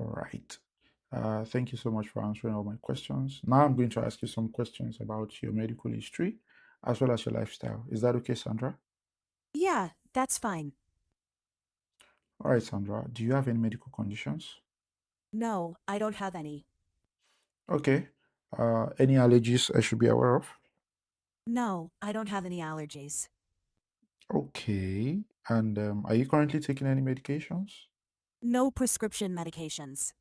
All right. Thank you so much for answering all my questions. Now I'm going to ask you some questions about your medical history as well as your lifestyle. Is that okay, Sandra? Yeah, that's fine. All right, Sandra. Do you have any medical conditions? No, I don't have any. Okay. Any allergies I should be aware of? No, I don't have any allergies. Okay. And are you currently taking any medications? No prescription medications.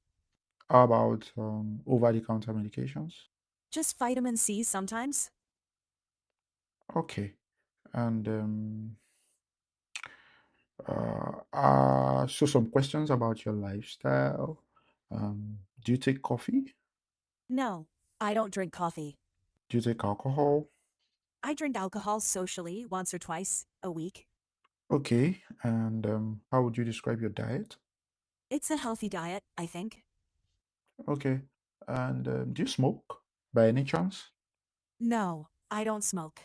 How about over-the-counter medications? Just vitamin C sometimes? Okay. And so some questions about your lifestyle. Do you take coffee? No, I don't drink coffee. Do you take alcohol? I drink alcohol socially once or twice a week. Okay. And how would you describe your diet? It's a healthy diet, I think. Okay. And do you smoke by any chance? No, I don't smoke.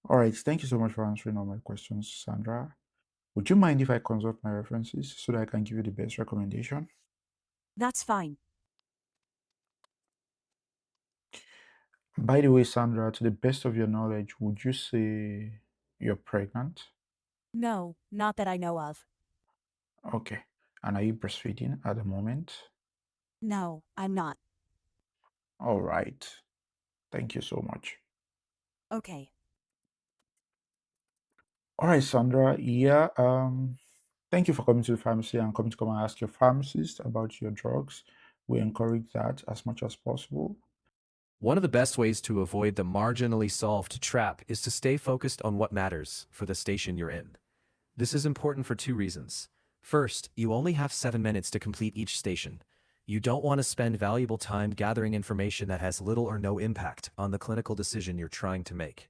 All right. Thank you so much for answering all my questions, Sandra. Would you mind if I consult my references so that I can give you the best recommendation? That's fine. By the way, Sandra, to the best of your knowledge, would you say you're pregnant? No, not that I know of. Okay. And are you breastfeeding at the moment? No, I'm not. All right. Thank you so much. Okay. All right, Sandra. Yeah. Thank you for coming to the pharmacy and coming to come and ask your pharmacist about your drugs. We encourage that as much as possible. One of the best ways to avoid the marginally solved trap is to stay focused on what matters for the station you're in. This is important for two reasons. First, you only have 7 minutes to complete each station. You don't want to spend valuable time gathering information that has little or no impact on the clinical decision you're trying to make.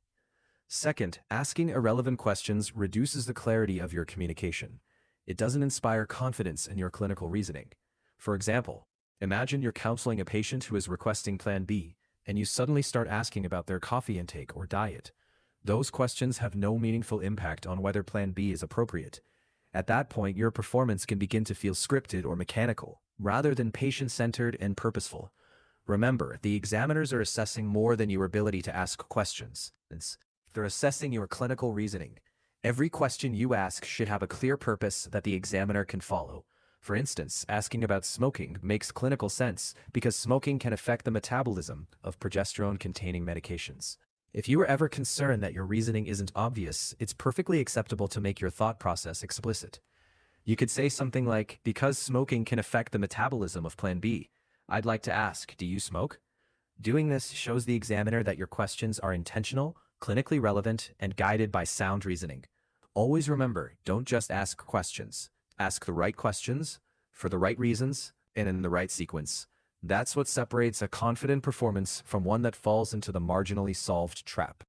Second, asking irrelevant questions reduces the clarity of your communication. It doesn't inspire confidence in your clinical reasoning. For example, imagine you're counseling a patient who is requesting Plan B, and you suddenly start asking about their coffee intake or diet. Those questions have no meaningful impact on whether Plan B is appropriate. At that point, your performance can begin to feel scripted or mechanical, rather than patient-centered and purposeful. Remember, the examiners are assessing more than your ability to ask questions. They're assessing your clinical reasoning. Every question you ask should have a clear purpose that the examiner can follow. For instance, asking about smoking makes clinical sense because smoking can affect the metabolism of progesterone-containing medications. If you are ever concerned that your reasoning isn't obvious, it's perfectly acceptable to make your thought process explicit. You could say something like, because smoking can affect the metabolism of Plan B, I'd like to ask, do you smoke? Doing this shows the examiner that your questions are intentional, clinically relevant, and guided by sound reasoning. Always remember, don't just ask questions. Ask the right questions, for the right reasons, and in the right sequence. That's what separates a confident performance from one that falls into the marginally solved trap.